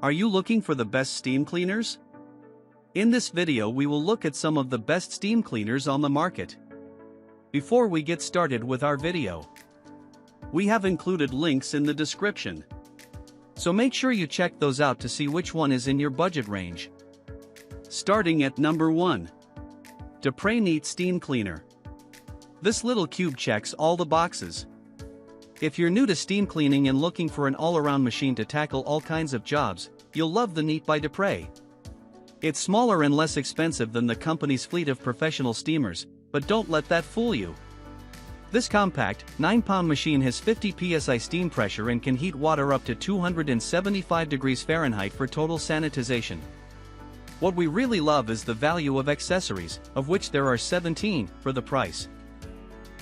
Are you looking for the best steam cleaners? In this video we will look at some of the best steam cleaners on the market. Before we get started with our video, we have included links in the description. So make sure you check those out to see which one is in your budget range. Starting at number 1. Dupray Neat Steam Cleaner. This little cube checks all the boxes. If you're new to steam cleaning and looking for an all-around machine to tackle all kinds of jobs, you'll love the Neat by Dupray. It's smaller and less expensive than the company's fleet of professional steamers, but don't let that fool you. This compact, 9-pound machine has 50 psi steam pressure and can heat water up to 275 degrees Fahrenheit for total sanitization. What we really love is the value of accessories, of which there are 17, for the price.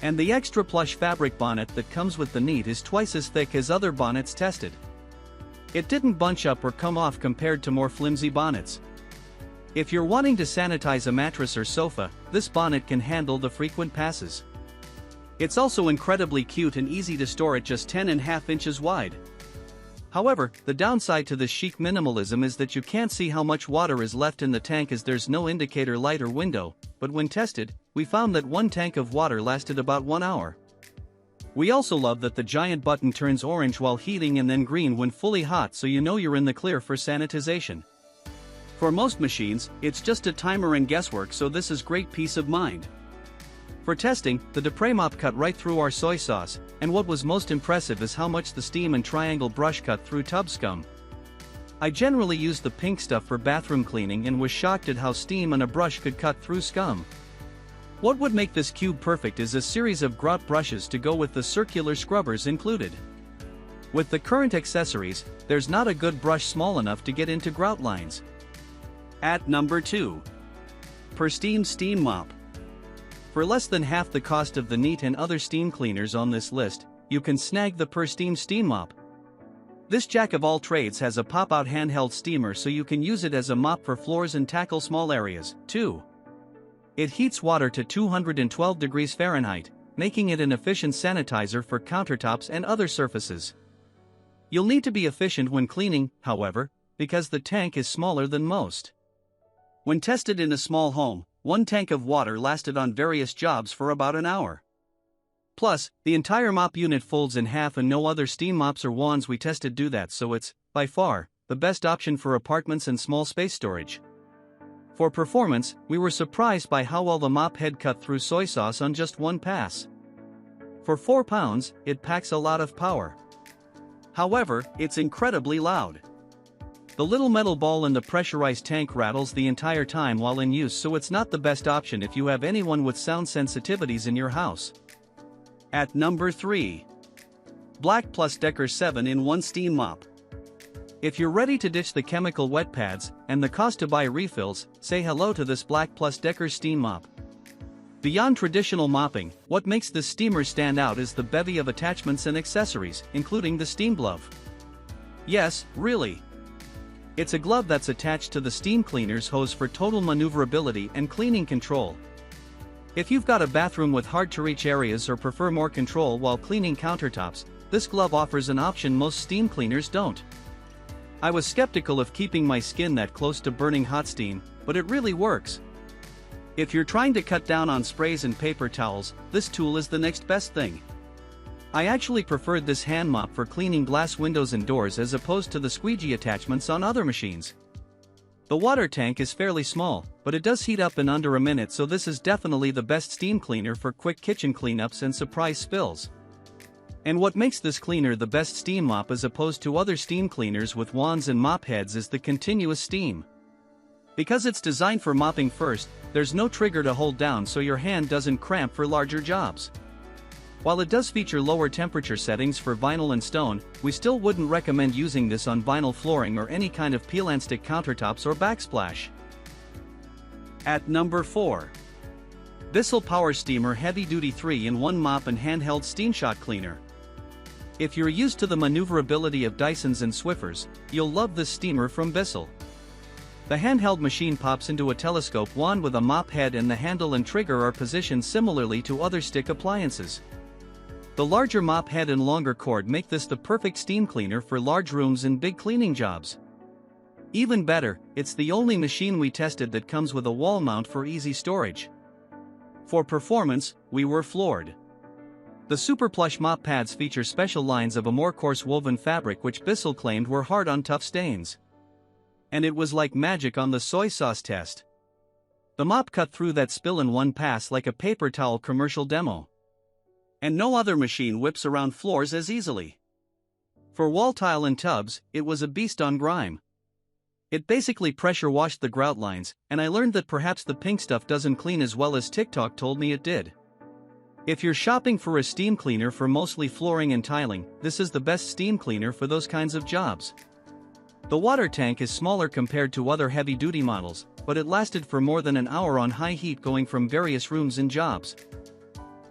And the extra plush fabric bonnet that comes with the Neat is twice as thick as other bonnets tested. It didn't bunch up or come off compared to more flimsy bonnets. If you're wanting to sanitize a mattress or sofa, this bonnet can handle the frequent passes. It's also incredibly cute and easy to store at just 10.5 inches wide. However, the downside to this chic minimalism is that you can't see how much water is left in the tank as there's no indicator light or window, but when tested, we found that one tank of water lasted about 1 hour. We also love that the giant button turns orange while heating and then green when fully hot, so you know you're in the clear for sanitization. For most machines, it's just a timer and guesswork, so this is great peace of mind. For testing, the Dupray mop cut right through our soy sauce, and what was most impressive is how much the steam and triangle brush cut through tub scum. I generally use the pink stuff for bathroom cleaning and was shocked at how steam and a brush could cut through scum. What would make this cube perfect is a series of grout brushes to go with the circular scrubbers included. With the current accessories, there's not a good brush small enough to get into grout lines. At number 2. PurSteam Steam Mop. For less than half the cost of the Neat and other steam cleaners on this list, you can snag the PurSteam Steam Mop. This jack of all trades has a pop-out handheld steamer, so you can use it as a mop for floors and tackle small areas, too. It heats water to 212 degrees Fahrenheit, making it an efficient sanitizer for countertops and other surfaces. You'll need to be efficient when cleaning, however, because the tank is smaller than most. When tested in a small home, one tank of water lasted on various jobs for about an hour. Plus, the entire mop unit folds in half and no other steam mops or wands we tested do that, so it's, by far, the best option for apartments and small space storage. For performance, we were surprised by how well the mop head cut through soy sauce on just one pass. For 4 pounds, it packs a lot of power. However, it's incredibly loud. The little metal ball in the pressurized tank rattles the entire time while in use, so it's not the best option if you have anyone with sound sensitivities in your house. At number 3. BLACK+DECKER 7-in-1 Steam Mop. If you're ready to ditch the chemical wet pads and the cost to buy refills, say hello to this BLACK+DECKER Steam Mop. Beyond traditional mopping, what makes this steamer stand out is the bevy of attachments and accessories, including the steam glove. Yes, really. It's a glove that's attached to the steam cleaner's hose for total maneuverability and cleaning control. If you've got a bathroom with hard-to-reach areas or prefer more control while cleaning countertops, this glove offers an option most steam cleaners don't. I was skeptical of keeping my skin that close to burning hot steam, but it really works. If you're trying to cut down on sprays and paper towels, this tool is the next best thing. I actually preferred this hand mop for cleaning glass windows and doors as opposed to the squeegee attachments on other machines. The water tank is fairly small, but it does heat up in under a minute, so this is definitely the best steam cleaner for quick kitchen cleanups and surprise spills. And what makes this cleaner the best steam mop as opposed to other steam cleaners with wands and mop heads is the continuous steam. Because it's designed for mopping first, there's no trigger to hold down so your hand doesn't cramp for larger jobs. While it does feature lower temperature settings for vinyl and stone, we still wouldn't recommend using this on vinyl flooring or any kind of peel and stick appliances. The countertops or backsplash. At number 4. BISSELL Power Steamer Heavy Duty 3-in-1 Mop and Handheld SteamShot Cleaner. If you're used to the maneuverability of Dysons and Swiffers, you'll love this steamer from BISSELL. The handheld machine pops into a telescope wand with a mop head, and the handle and trigger are positioned similarly to other stick appliances. The larger mop head and longer cord make this the perfect steam cleaner for large rooms and big cleaning jobs. Even better, it's the only machine we tested that comes with a wall mount for easy storage. For performance, we were floored. The Super Plush mop pads feature special lines of a more coarse woven fabric which BISSELL claimed were hard on tough stains. And it was like magic on the soy sauce test. The mop cut through that spill in one pass like a paper towel commercial demo. And no other machine whips around floors as easily. For wall tile and tubs, it was a beast on grime. It basically pressure washed the grout lines, and I learned that perhaps the pink stuff doesn't clean as well as TikTok told me it did. If you're shopping for a steam cleaner for mostly flooring and tiling, this is the best steam cleaner for those kinds of jobs. The water tank is smaller compared to other heavy-duty models, but it lasted for more than an hour on high heat going from various rooms and jobs.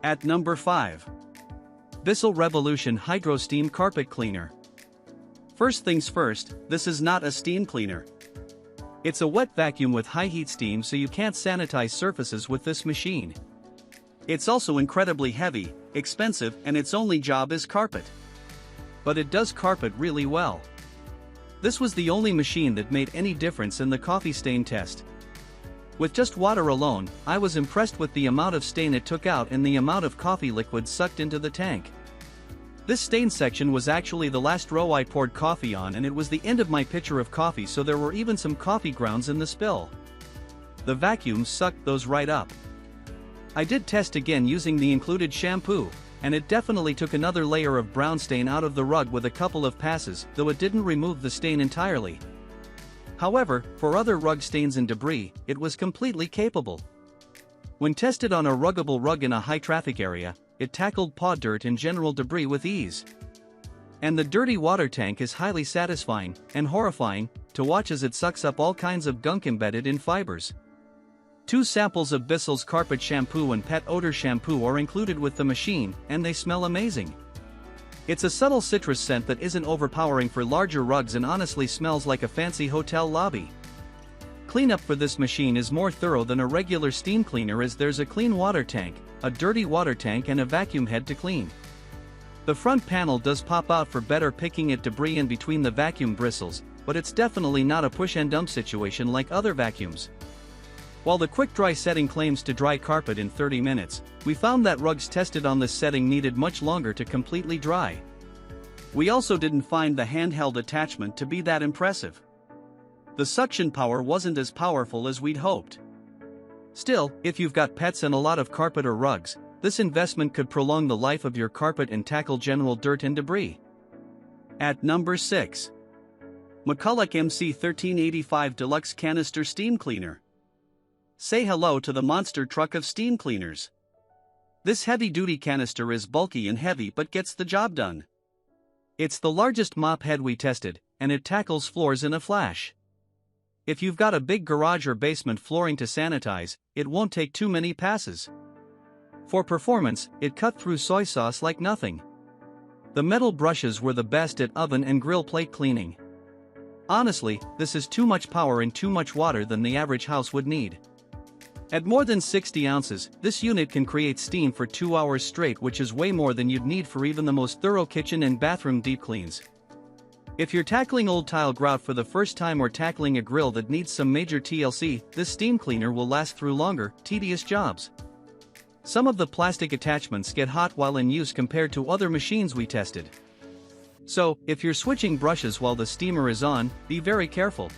At number 5. BISSELL Revolution HydroSteam Carpet Cleaner. First things first, this is not a steam cleaner. It's a wet vacuum with high heat steam, so you can't sanitize surfaces with this machine. It's also incredibly heavy, expensive, and its only job is carpet. But it does carpet really well. This was the only machine that made any difference in the coffee stain test. With just water alone, I was impressed with the amount of stain it took out and the amount of coffee liquid sucked into the tank. This stain section was actually the last row I poured coffee on, and it was the end of my pitcher of coffee, so there were even some coffee grounds in the spill. The vacuum sucked those right up. I did test again using the included shampoo, and it definitely took another layer of brown stain out of the rug with a couple of passes, though it didn't remove the stain entirely. However, for other rug stains and debris, it was completely capable. When tested on a ruggable rug in a high-traffic area, it tackled paw dirt and general debris with ease. And the dirty water tank is highly satisfying and horrifying to watch as it sucks up all kinds of gunk embedded in fibers. 2 samples of BISSELL's carpet shampoo and pet odor shampoo are included with the machine, and they smell amazing. It's a subtle citrus scent that isn't overpowering for larger rugs and honestly smells like a fancy hotel lobby. Cleanup for this machine is more thorough than a regular steam cleaner, as there's a clean water tank, a dirty water tank, and a vacuum head to clean. The front panel does pop out for better picking at debris in between the vacuum bristles, but it's definitely not a push and dump situation like other vacuums. While the quick dry setting claims to dry carpet in 30 minutes, we found that rugs tested on this setting needed much longer to completely dry. We also didn't find the handheld attachment to be that impressive. The suction power wasn't as powerful as we'd hoped. Still, if you've got pets and a lot of carpet or rugs, this investment could prolong the life of your carpet and tackle general dirt and debris. At number 6. McCulloch MC1385 Deluxe Canister Steam Cleaner. Say hello to the monster truck of steam cleaners. This heavy-duty canister is bulky and heavy but gets the job done. It's the largest mop head we tested, and it tackles floors in a flash. If you've got a big garage or basement flooring to sanitize, it won't take too many passes. For performance, it cut through soy sauce like nothing. The metal brushes were the best at oven and grill plate cleaning. Honestly, this is too much power and too much water than the average house would need. At more than 60 ounces, this unit can create steam for 2 hours straight, which is way more than you'd need for even the most thorough kitchen and bathroom deep cleans. If you're tackling old tile grout for the first time or tackling a grill that needs some major TLC, this steam cleaner will last through longer, tedious jobs. Some of the plastic attachments get hot while in use compared to other machines we tested. So, if you're switching brushes while the steamer is on, be very careful.